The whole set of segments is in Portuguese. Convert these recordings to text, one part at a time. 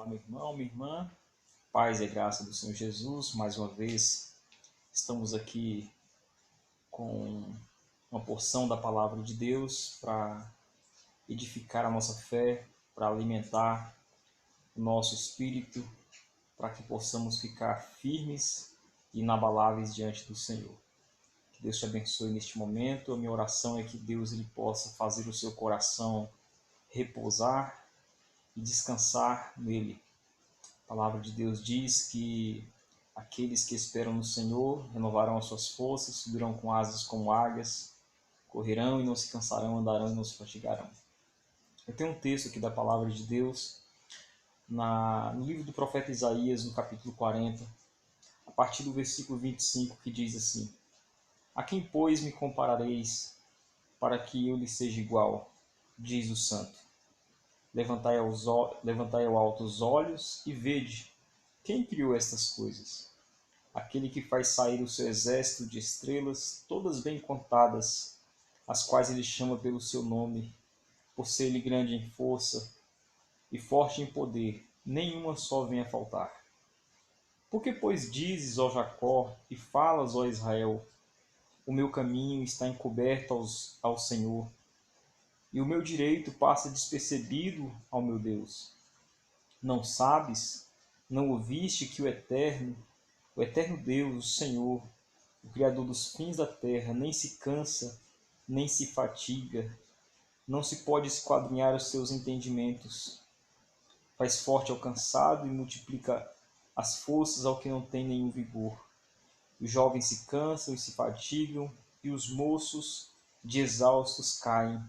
Olá, meu irmão, minha irmã, paz e graça do Senhor Jesus. Mais uma vez estamos aqui com uma porção da palavra de Deus para edificar a nossa fé, para alimentar o nosso espírito, para que possamos ficar firmes e inabaláveis diante do Senhor. Que Deus te abençoe neste momento. A minha oração é que Deus ele possa fazer o seu coração repousar e descansar nele. A palavra de Deus diz que aqueles que esperam no Senhor renovarão as suas forças, subirão com asas como águias, correrão e não se cansarão, andarão e não se fatigarão. Eu tenho um texto aqui da palavra de Deus no livro do profeta Isaías, no capítulo 40, a partir do versículo 25, que diz assim: A quem, pois, me comparareis para que eu lhe seja igual? Diz o Santo. Levantai ao alto os olhos e vede quem criou estas coisas. Aquele que faz sair o seu exército de estrelas, todas bem contadas, as quais ele chama pelo seu nome, por ser ele grande em força e forte em poder, nenhuma só vem a faltar. Porque, pois, dizes, ó Jacó, e falas, ó Israel, o meu caminho está encoberto ao Senhor, e o meu direito passa despercebido ao meu Deus. Não sabes, não ouviste que o eterno Deus, o Senhor, o Criador dos fins da terra, nem se cansa, nem se fatiga, não se pode esquadrinhar os seus entendimentos. Faz forte ao cansado e multiplica as forças ao que não tem nenhum vigor. Os jovens se cansam e se fatigam, e os moços de exaustos caem.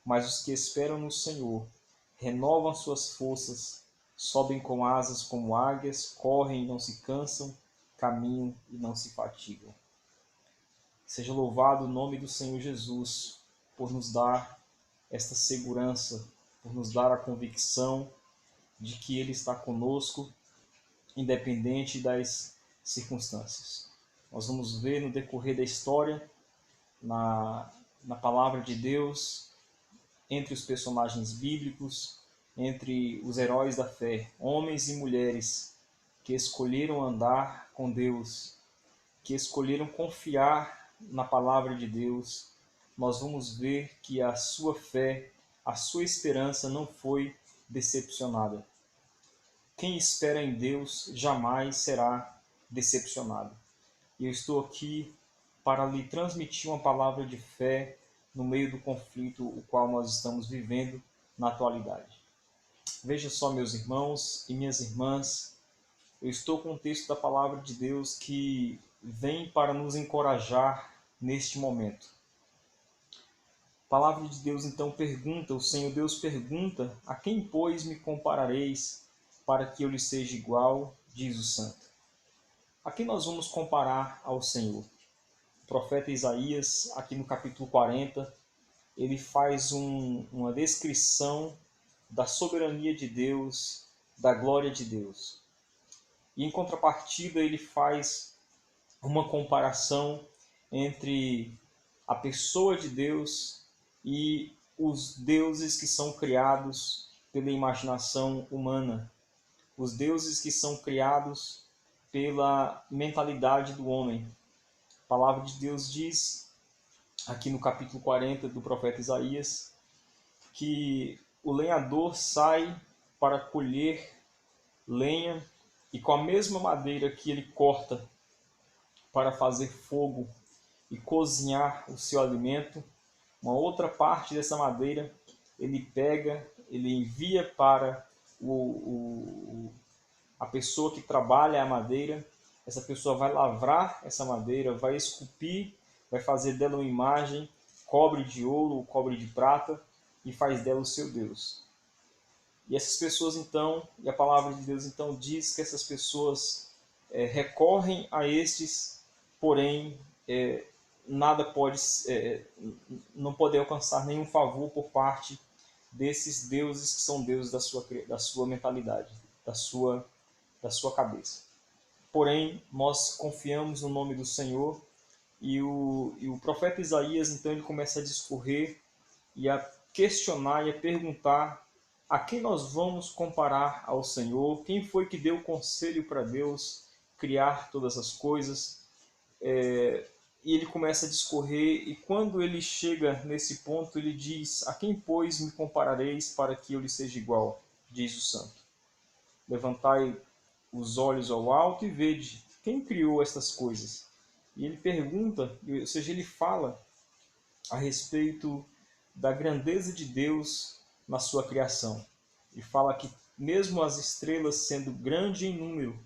Mas os que esperam no Senhor renovam suas forças, sobem com asas como águias, correm e não se cansam, caminham e não se fatigam. Seja louvado o nome do Senhor Jesus por nos dar esta segurança, por nos dar a convicção de que Ele está conosco, independente das circunstâncias. Nós vamos ver no decorrer da história, na palavra de Deus, entre os personagens bíblicos, entre os heróis da fé, homens e mulheres que escolheram andar com Deus, que escolheram confiar na palavra de Deus, nós vamos ver que a sua fé, a sua esperança não foi decepcionada. Quem espera em Deus jamais será decepcionado. E eu estou aqui para lhe transmitir uma palavra de fé no meio do conflito o qual nós estamos vivendo na atualidade. Veja só, meus irmãos e minhas irmãs, eu estou com um texto da palavra de Deus que vem para nos encorajar neste momento. A palavra de Deus então pergunta, o Senhor Deus pergunta: a quem, pois, me comparareis para que eu lhe seja igual, diz o Santo. A quem nós vamos comparar ao Senhor? O profeta Isaías, aqui no capítulo 40, ele faz uma descrição da soberania de Deus, da glória de Deus. E em contrapartida ele faz uma comparação entre a pessoa de Deus e os deuses que são criados pela imaginação humana, os deuses que são criados pela mentalidade do homem. A palavra de Deus diz, aqui no capítulo 40 do profeta Isaías, que o lenhador sai para colher lenha e com a mesma madeira que ele corta para fazer fogo e cozinhar o seu alimento, uma outra parte dessa madeira ele pega, ele envia para a pessoa que trabalha a madeira. Essa pessoa vai lavrar essa madeira, vai esculpir, vai fazer dela uma imagem, cobre de ouro ou cobre de prata, e faz dela o seu Deus. E essas pessoas então, e a palavra de Deus então diz que essas pessoas recorrem a estes, porém nada pode, não pode alcançar nenhum favor por parte desses deuses que são deuses da sua mentalidade, da sua cabeça. Porém, nós confiamos no nome do Senhor, e o profeta Isaías então ele começa a discorrer e a questionar e a perguntar A quem nós vamos comparar ao Senhor? Quem foi que deu conselho para Deus criar todas as coisas? E ele começa a discorrer, e quando ele chega nesse ponto, ele diz: a quem, pois, me comparareis para que eu lhe seja igual? Diz o santo. Levantai os olhos ao alto e vede quem criou estas coisas. E ele pergunta, ou seja, ele fala a respeito da grandeza de Deus na sua criação. Ele fala que mesmo as estrelas sendo grande em número,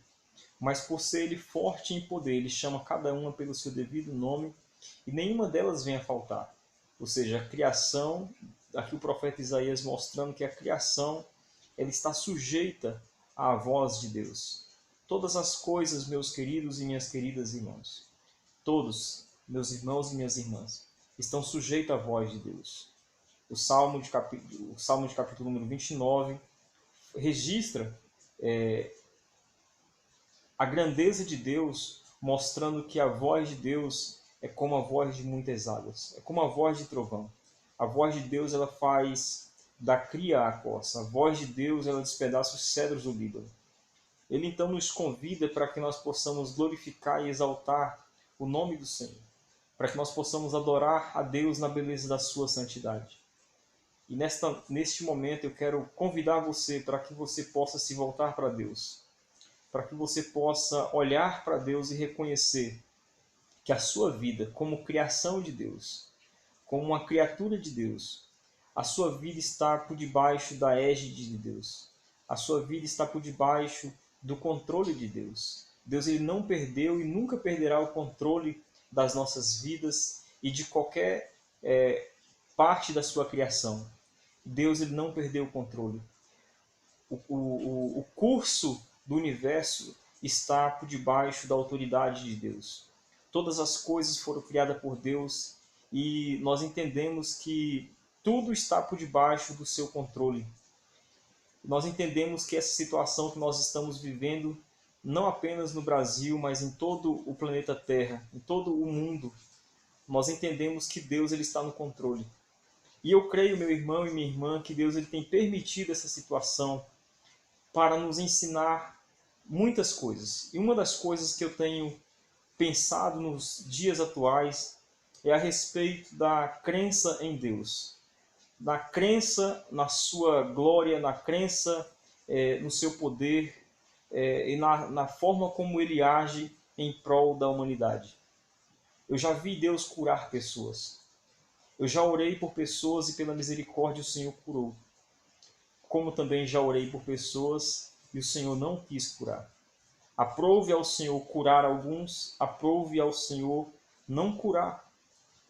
mas por ser ele forte em poder, ele chama cada uma pelo seu devido nome e nenhuma delas vem a faltar. Ou seja, a criação, aqui o profeta Isaías mostrando que a criação ela está sujeita à voz de Deus. Todas as coisas, meus queridos e minhas queridas irmãos, todos, meus irmãos e minhas irmãs, estão sujeitos à voz de Deus. O Salmo de capítulo número 29 registra a grandeza de Deus, mostrando que a voz de Deus é como a voz de muitas águas, é como a voz de trovão. A voz de Deus ela faz da cria a coça, a voz de Deus ela despedaça os cedros do Líbano. Ele então nos convida para que nós possamos glorificar e exaltar o nome do Senhor, para que nós possamos adorar a Deus na beleza da sua santidade. E neste momento eu quero convidar você para que você possa se voltar para Deus, para que você possa olhar para Deus e reconhecer que a sua vida, como criação de Deus, como uma criatura de Deus, a sua vida está por debaixo da égide de Deus. A sua vida está por debaixo do controle de Deus. Deus ele não perdeu e nunca perderá o controle das nossas vidas e de qualquer parte da sua criação. Deus ele não perdeu o controle. O curso do universo está por debaixo da autoridade de Deus. Todas as coisas foram criadas por Deus e nós entendemos que tudo está por debaixo do seu controle. Nós entendemos que essa situação que nós estamos vivendo, não apenas no Brasil, mas em todo o planeta Terra, em todo o mundo, nós entendemos que Deus ele está no controle. E eu creio, meu irmão e minha irmã, que Deus ele tem permitido essa situação para nos ensinar muitas coisas. E uma das coisas que eu tenho pensado nos dias atuais é a respeito da crença em Deus. Da crença na sua glória, na crença no seu poder e na forma como ele age em prol da humanidade. Eu já vi Deus curar pessoas. Eu já orei por pessoas e pela misericórdia o Senhor curou. Como também já orei por pessoas e o Senhor não quis curar. Aprove ao Senhor curar alguns, aprove ao Senhor não curar.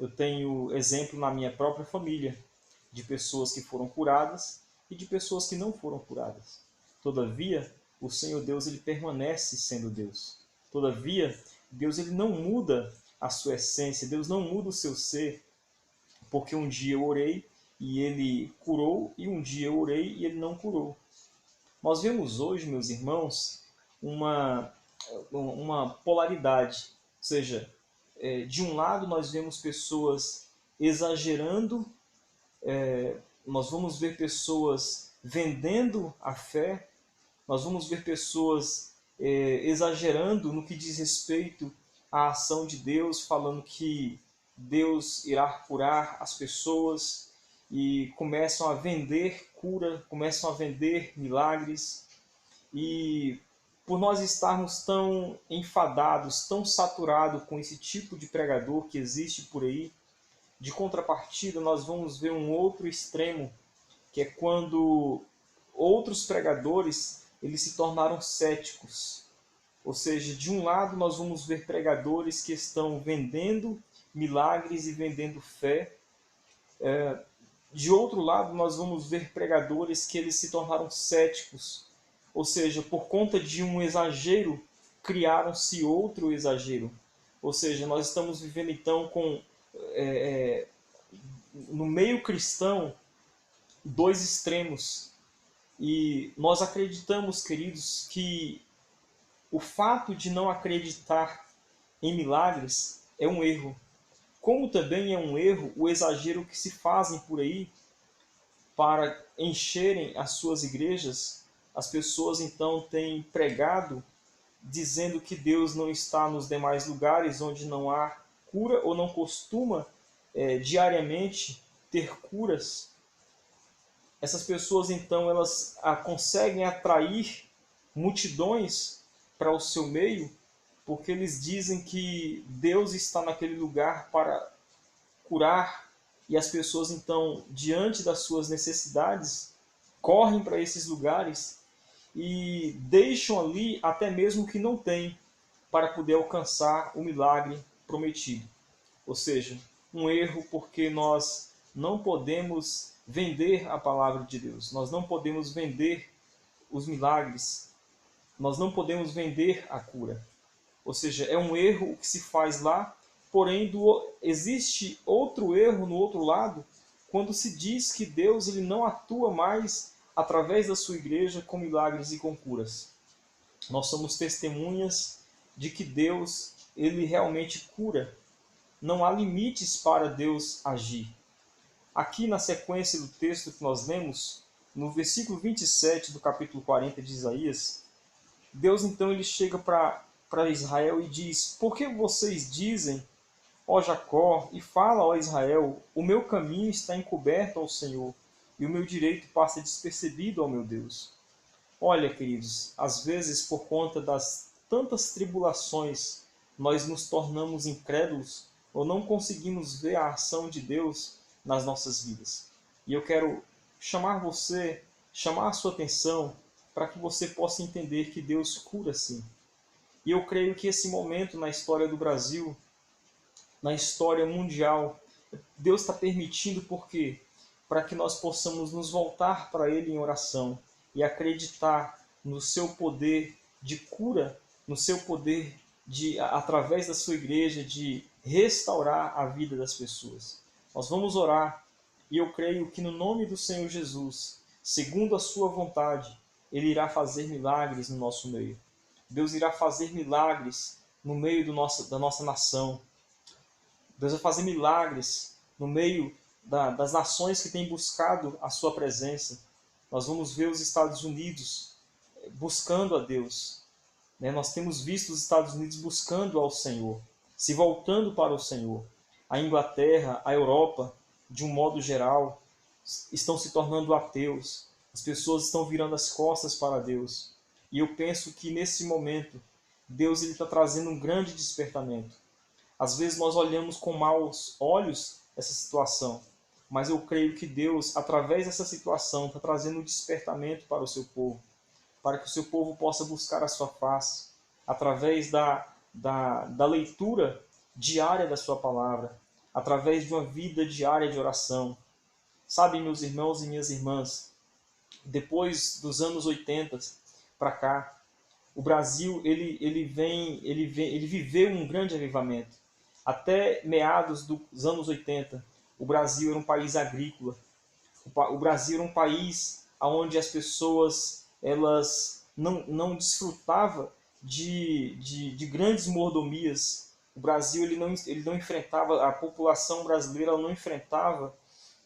Eu tenho exemplo na minha própria família de pessoas que foram curadas e de pessoas que não foram curadas. Todavia, o Senhor Deus ele permanece sendo Deus. Todavia, Deus ele não muda a sua essência, Deus não muda o seu ser, porque um dia eu orei e ele curou, e um dia eu orei e ele não curou. Nós vemos hoje, meus irmãos, uma polaridade. Ou seja, de um lado nós vemos pessoas exagerando, nós vamos ver pessoas vendendo a fé, nós vamos ver pessoas exagerando no que diz respeito à ação de Deus, falando que Deus irá curar as pessoas e começam a vender cura, começam a vender milagres. E por nós estarmos tão enfadados, tão saturados com esse tipo de pregador que existe por aí, de contrapartida nós vamos ver um outro extremo, que é quando outros pregadores eles se tornaram céticos. Ou seja, de um lado nós vamos ver pregadores que estão vendendo milagres e vendendo fé. De outro lado nós vamos ver pregadores que eles se tornaram céticos. Ou seja, por conta de um exagero, criaram-se outro exagero. Ou seja, nós estamos vivendo então com, no meio cristão, dois extremos. E nós acreditamos, queridos, que o fato de não acreditar em milagres é um erro. Como também é um erro o exagero que se fazem por aí para encherem as suas igrejas, as pessoas então têm pregado dizendo que Deus não está nos demais lugares onde não há cura ou não costuma diariamente ter curas. Essas pessoas então elas conseguem atrair multidões para o seu meio, porque eles dizem que Deus está naquele lugar para curar, e as pessoas então, diante das suas necessidades, correm para esses lugares e deixam ali até mesmo o que não tem para poder alcançar o milagre prometido. Ou seja, um erro, porque nós não podemos vender a palavra de Deus, nós não podemos vender os milagres, nós não podemos vender a cura. Ou seja, é um erro o que se faz lá, porém existe outro erro no outro lado, quando se diz que Deus ele não atua mais através da sua igreja com milagres e com curas. Nós somos testemunhas de que Deus ele realmente cura. Não há limites para Deus agir. Aqui na sequência do texto que nós lemos, no versículo 27 do capítulo 40 de Isaías, Deus então ele chega para Israel e diz: por que vocês dizem, ó Jacó, e fala, ó Israel, o meu caminho está encoberto ao Senhor, e o meu direito passa despercebido ao meu Deus? Olha, queridos, às vezes por conta das tantas tribulações, nós nos tornamos incrédulos ou não conseguimos ver a ação de Deus nas nossas vidas. E eu quero chamar a sua atenção para que você possa entender que Deus cura sim. E eu creio que esse momento na história do Brasil, na história mundial, Deus está permitindo por quê? Para que nós possamos nos voltar para Ele em oração e acreditar no seu poder de cura, no seu poder de, através da sua igreja, de restaurar a vida das pessoas. Nós vamos orar e eu creio que no nome do Senhor Jesus, segundo a sua vontade, Ele irá fazer milagres no nosso meio. Deus irá fazer milagres no meio da nossa nação. Deus vai fazer milagres no meio das nações que têm buscado a sua presença. Nós vamos ver os Estados Unidos buscando a Deus. Nós temos visto os Estados Unidos buscando ao Senhor, se voltando para o Senhor. A Inglaterra, a Europa, de um modo geral, estão se tornando ateus. As pessoas estão virando as costas para Deus. E eu penso que nesse momento, Deus está trazendo um grande despertamento. Às vezes nós olhamos com maus olhos essa situação, mas eu creio que Deus, através dessa situação, está trazendo um despertamento para o seu povo, para que o seu povo possa buscar a sua face, através da leitura diária da sua palavra, através de uma vida diária de oração. Sabe, meus irmãos e minhas irmãs, depois dos anos 80 para cá, o Brasil ele viveu um grande avivamento. Até meados dos anos 80, o Brasil era um país agrícola. O Brasil era um país onde as pessoas elas não desfrutavam de grandes mordomias. O Brasil ele não enfrentava, a população brasileira ela não enfrentava,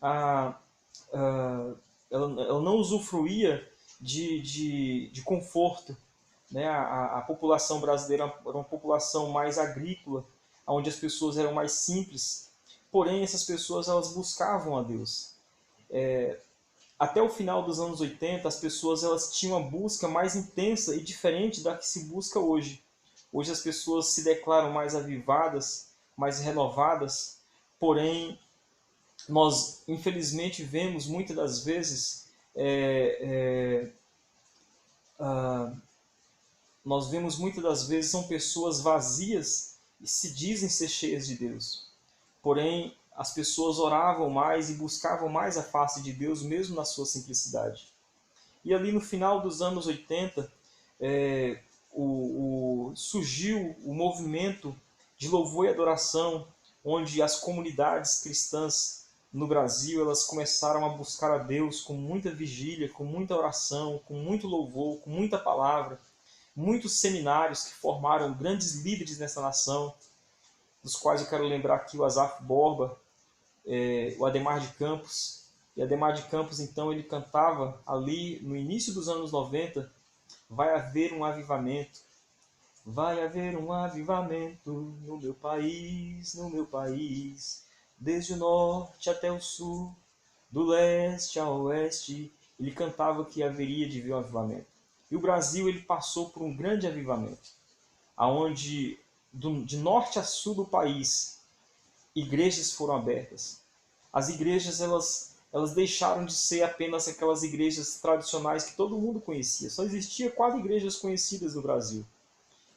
ela não usufruía de conforto. Né? A população brasileira era uma população mais agrícola, onde as pessoas eram mais simples, porém essas pessoas elas buscavam a Deus. Até o final dos anos 80, as pessoas elas tinham uma busca mais intensa e diferente da que se busca hoje. Hoje as pessoas se declaram mais avivadas, mais renovadas, porém nós infelizmente vemos muitas das vezes são pessoas vazias e se dizem ser cheias de Deus. Porém, as pessoas oravam mais e buscavam mais a face de Deus, mesmo na sua simplicidade. E ali no final dos anos 80, surgiu o movimento de louvor e adoração, onde as comunidades cristãs no Brasil elas começaram a buscar a Deus com muita vigília, com muita oração, com muito louvor, com muita palavra. Muitos seminários que formaram grandes líderes nessa nação, dos quais eu quero lembrar aqui o Asaf Borba, o Ademar de Campos, E Adhemar de Campos, então, ele cantava ali no início dos anos 90, vai haver um avivamento. Vai haver um avivamento no meu país, desde o norte até o sul, do leste ao oeste. Ele cantava que haveria de vir um avivamento. E o Brasil ele passou por um grande avivamento, aonde de norte a sul do país, igrejas foram abertas. As igrejas elas deixaram de ser apenas aquelas igrejas tradicionais que todo mundo conhecia. Só existia 4 igrejas conhecidas no Brasil.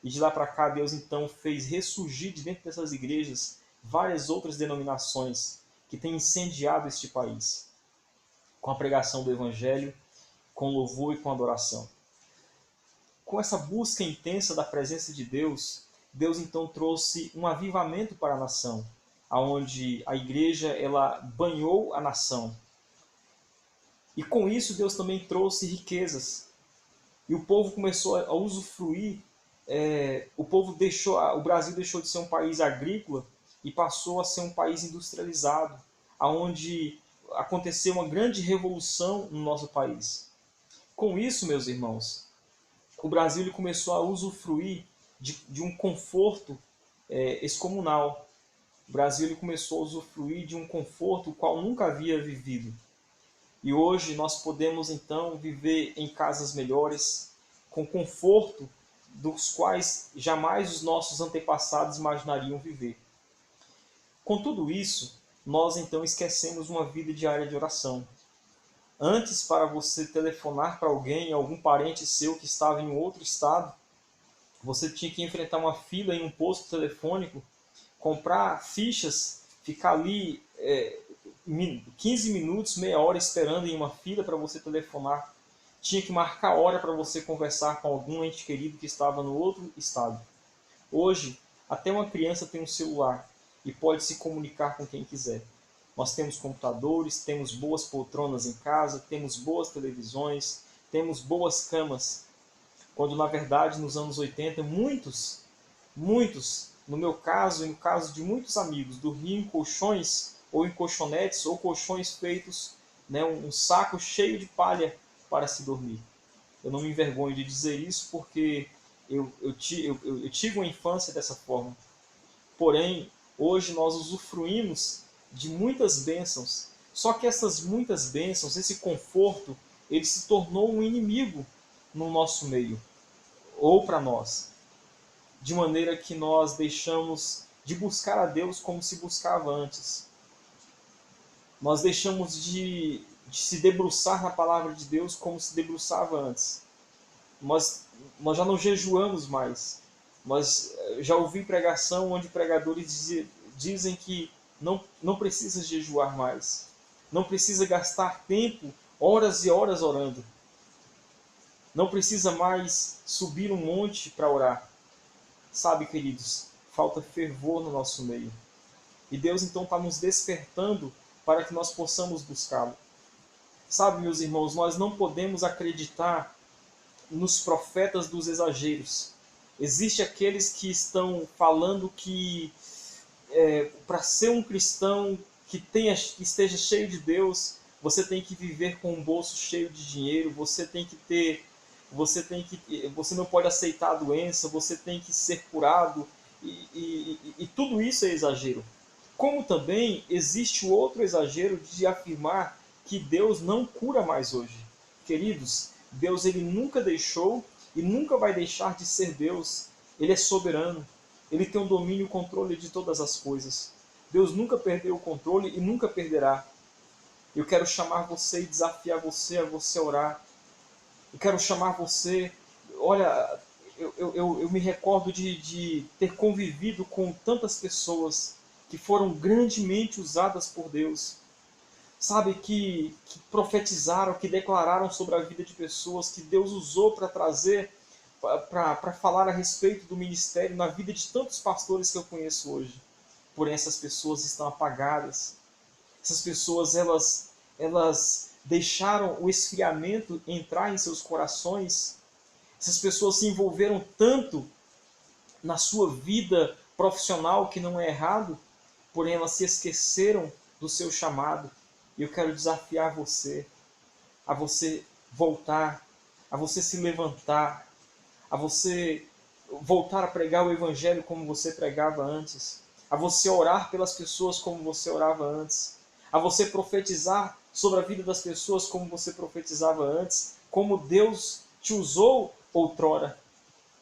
E de lá para cá, Deus então fez ressurgir de dentro dessas igrejas várias outras denominações que têm incendiado este país com a pregação do Evangelho, com louvor e com adoração. Com essa busca intensa da presença de Deus, Deus então trouxe um avivamento para a nação, aonde a igreja ela banhou a nação. E com isso Deus também trouxe riquezas. E o povo começou a usufruir. O Brasil deixou de ser um país agrícola e passou a ser um país industrializado, aonde aconteceu uma grande revolução no nosso país. Com isso, meus irmãos, o Brasil ele começou a usufruir de um conforto excomunal. O Brasil ele começou a usufruir de um conforto o qual nunca havia vivido. E hoje nós podemos então viver em casas melhores, com conforto dos quais jamais os nossos antepassados imaginariam viver. Com tudo isso, nós então esquecemos uma vida diária de oração. Antes, para você telefonar para alguém, algum parente seu que estava em outro estado, você tinha que enfrentar uma fila em um posto telefônico, comprar fichas, ficar ali 15 minutos, meia hora esperando em uma fila para você telefonar. Tinha que marcar hora para você conversar com algum ente querido que estava no outro estado. Hoje, até uma criança tem um celular e pode se comunicar com quem quiser. Nós temos computadores, temos boas poltronas em casa, temos boas televisões, temos boas camas. Quando, na verdade, nos anos 80, muitos, no meu caso e no caso de muitos amigos, dormiam em colchões ou em colchonetes ou colchões feitos, um saco cheio de palha para se dormir. Eu não me envergonho de dizer isso porque eu tive uma infância dessa forma. Porém, hoje nós usufruímos de muitas bênçãos. Só que essas muitas bênçãos, esse conforto, ele se tornou um inimigo no nosso meio, ou para nós. De maneira que nós deixamos de buscar a Deus como se buscava antes. Nós deixamos de se debruçar na palavra de Deus como se debruçava antes. Nós já não jejuamos mais. Mas já ouvi pregação onde pregadores dizem que não precisa jejuar mais. Não precisa gastar tempo, horas e horas orando. Não precisa mais subir um monte para orar. Sabe, queridos, falta fervor no nosso meio. E Deus então está nos despertando para que nós possamos buscá-lo. Sabe, meus irmãos, nós não podemos acreditar nos profetas dos exageros. Existem aqueles que estão falando que para ser um cristão que esteja cheio de Deus, você tem que viver com um bolso cheio de dinheiro, você não pode aceitar a doença, você tem que ser curado, e tudo isso é exagero. Como também existe o outro exagero de afirmar que Deus não cura mais hoje. Queridos, Deus ele nunca deixou e nunca vai deixar de ser Deus. Ele é soberano. Ele tem o domínio e o controle de todas as coisas. Deus nunca perdeu o controle e nunca perderá. Eu quero chamar você e desafiar você a você orar. Eu quero chamar você... Olha, eu me recordo de ter convivido com tantas pessoas que foram grandemente usadas por Deus. Sabe, que profetizaram, que declararam sobre a vida de pessoas que Deus usou para trazer, para falar a respeito do ministério na vida de tantos pastores que eu conheço hoje. Porém, essas pessoas estão apagadas. Essas pessoas, elas deixaram o esfriamento entrar em seus corações. Essas pessoas se envolveram tanto na sua vida profissional, que não é errado, porém elas se esqueceram do seu chamado. E eu quero desafiar você a você voltar, a você se levantar, a você voltar a pregar o Evangelho como você pregava antes, a você orar pelas pessoas como você orava antes, a você profetizar sobre a vida das pessoas como você profetizava antes, como Deus te usou outrora.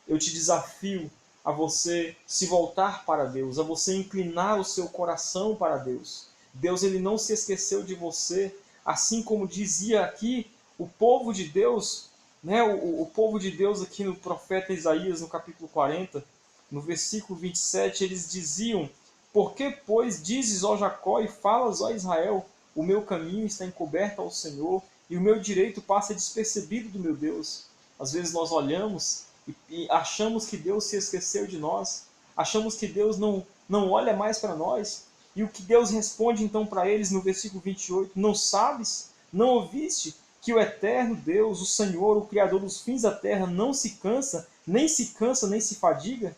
Eu te desafio a você se voltar para Deus, a você inclinar o seu coração para Deus. Deus, ele não se esqueceu de você, assim como dizia aqui o povo de Deus, né? O povo de Deus aqui no profeta Isaías, no capítulo 40, no versículo 27, eles diziam: Por que, pois, dizes, ó Jacó, e falas, ó Israel, o meu caminho está encoberto ao Senhor, e o meu direito passa despercebido do meu Deus? Às vezes nós olhamos e achamos que Deus se esqueceu de nós, achamos que Deus não olha mais para nós, e o que Deus responde então para eles no versículo 28, não sabes, não ouviste, que o eterno Deus, o Senhor, o Criador dos fins da terra, não se cansa, nem se fadiga?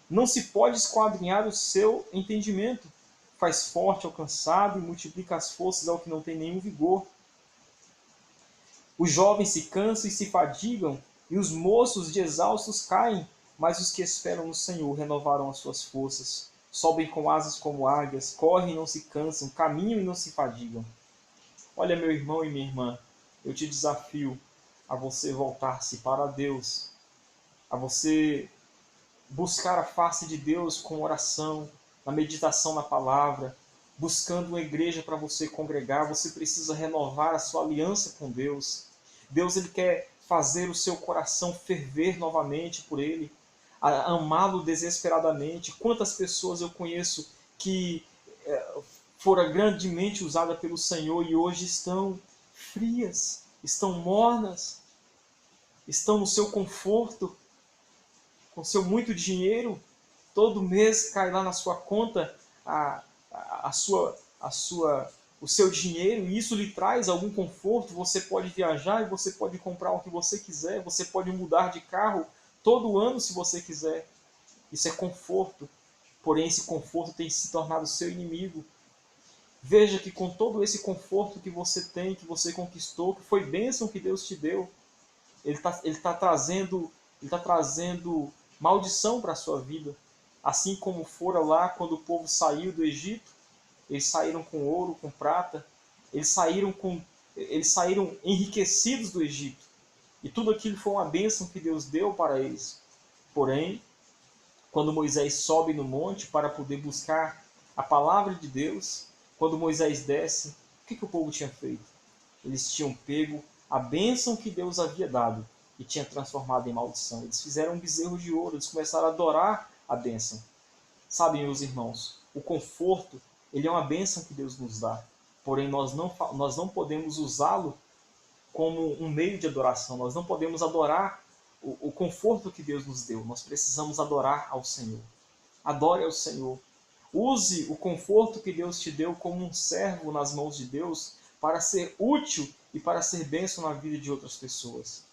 Não se pode esquadrinhar o seu entendimento. Faz forte ao cansado e multiplica as forças ao que não tem nenhum vigor. Os jovens se cansam e se fadigam, e os moços de exaustos caem, mas os que esperam no Senhor renovarão as suas forças. Sobem com asas como águias, correm e não se cansam, caminham e não se fadigam. Olha, meu irmão e minha irmã, eu te desafio a você voltar-se para Deus, a você buscar a face de Deus com oração, na meditação na palavra, buscando uma igreja para você congregar. Você precisa renovar a sua aliança com Deus. Deus, ele quer fazer o seu coração ferver novamente por ele, amá-lo desesperadamente. Quantas pessoas eu conheço que foram grandemente usadas pelo Senhor e hoje estão frias, estão mornas, estão no seu conforto, com seu muito dinheiro, todo mês cai lá na sua conta o seu dinheiro, e isso lhe traz algum conforto. Você pode viajar e você pode comprar o que você quiser, você pode mudar de carro todo ano se você quiser. Isso é conforto, porém esse conforto tem se tornado seu inimigo. Veja que com todo esse conforto que você tem, que você conquistou, que foi bênção que Deus te deu, ele tá trazendo maldição para a sua vida. Assim como fora lá quando o povo saiu do Egito, eles saíram com ouro, com prata, eles saíram enriquecidos do Egito. E tudo aquilo foi uma bênção que Deus deu para eles. Porém, quando Moisés sobe no monte para poder buscar a palavra de Deus, quando Moisés desce, o que o povo tinha feito? Eles tinham pego a bênção que Deus havia dado e tinha transformado em maldição. Eles fizeram um bezerro de ouro, eles começaram a adorar a bênção. Sabem, meus irmãos, o conforto, ele é uma bênção que Deus nos dá. Porém, nós não podemos usá-lo como um meio de adoração. Nós não podemos adorar o conforto que Deus nos deu. Nós precisamos adorar ao Senhor. Adore ao Senhor. Use o conforto que Deus te deu como um servo nas mãos de Deus para ser útil e para ser bênção na vida de outras pessoas.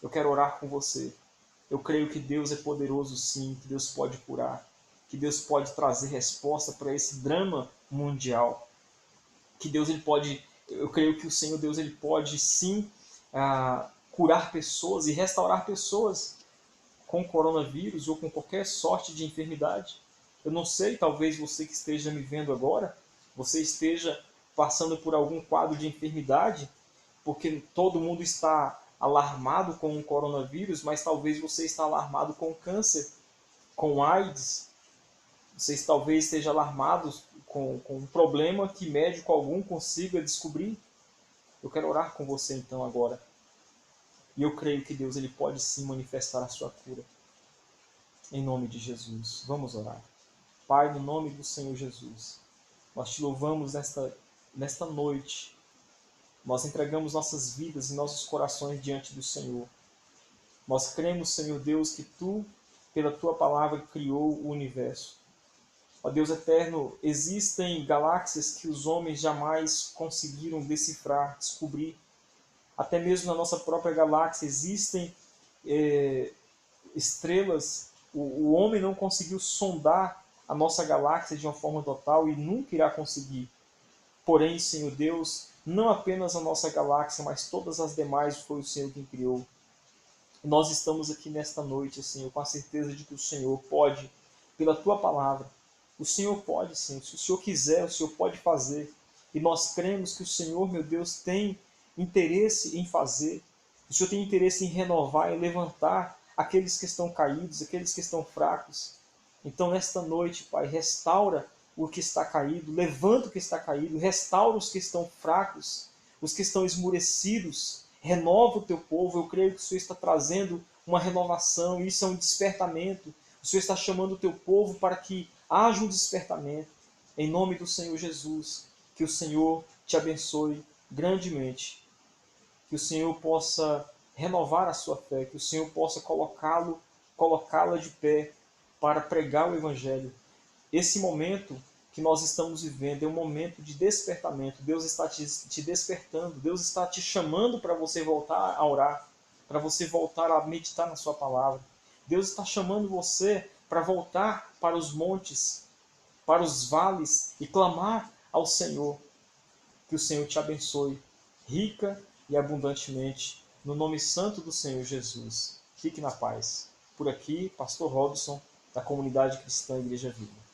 Eu quero orar com você. Eu creio que Deus é poderoso sim, que Deus pode curar, que Deus pode trazer resposta para esse drama mundial. Que Deus ele pode, eu creio que o Senhor Deus ele pode sim curar pessoas e restaurar pessoas com coronavírus ou com qualquer sorte de enfermidade. Eu não sei, talvez você que esteja me vendo agora, você esteja passando por algum quadro de enfermidade, porque todo mundo está alarmado com o coronavírus, mas talvez você está alarmado com o câncer, com AIDS. Você talvez esteja alarmado com um problema que médico algum consiga descobrir. Eu quero orar com você então agora. E eu creio que Deus ele pode sim manifestar a sua cura. Em nome de Jesus. Vamos orar. Pai, no nome do Senhor Jesus, nós te louvamos nesta noite. Nós entregamos nossas vidas e nossos corações diante do Senhor. Nós cremos, Senhor Deus, que Tu, pela Tua palavra, criou o universo. Ó Deus eterno, existem galáxias que os homens jamais conseguiram decifrar, descobrir. Até mesmo na nossa própria galáxia existem estrelas. O homem não conseguiu sondar a nossa galáxia de uma forma total e nunca irá conseguir. Porém, Senhor Deus, não apenas a nossa galáxia, mas todas as demais foi o Senhor quem criou. E nós estamos aqui nesta noite, Senhor, com a certeza de que o Senhor pode, pela Tua palavra, o Senhor pode, Senhor. Se o Senhor quiser, o Senhor pode fazer. E nós cremos que o Senhor, meu Deus, tem interesse em fazer. O Senhor tem interesse em renovar e levantar aqueles que estão caídos, aqueles que estão fracos. Então, nesta noite, Pai, restaura o que está caído, levanta o que está caído, restaura os que estão fracos, os que estão esmurecidos, renova o teu povo. Eu creio que o Senhor está trazendo uma renovação, isso é um despertamento. O Senhor está chamando o teu povo para que haja um despertamento. Em nome do Senhor Jesus, que o Senhor te abençoe grandemente, que o Senhor possa renovar a sua fé, que o Senhor possa colocá-la de pé para pregar o Evangelho. Esse momento que nós estamos vivendo é um momento de despertamento. Deus está te despertando, Deus está te chamando para você voltar a orar, para você voltar a meditar na sua palavra. Deus está chamando você para voltar para os montes, para os vales e clamar ao Senhor. Que o Senhor te abençoe rica e abundantemente, no nome santo do Senhor Jesus. Fique na paz. Por aqui, Pastor Robson, da Comunidade Cristã Igreja Viva.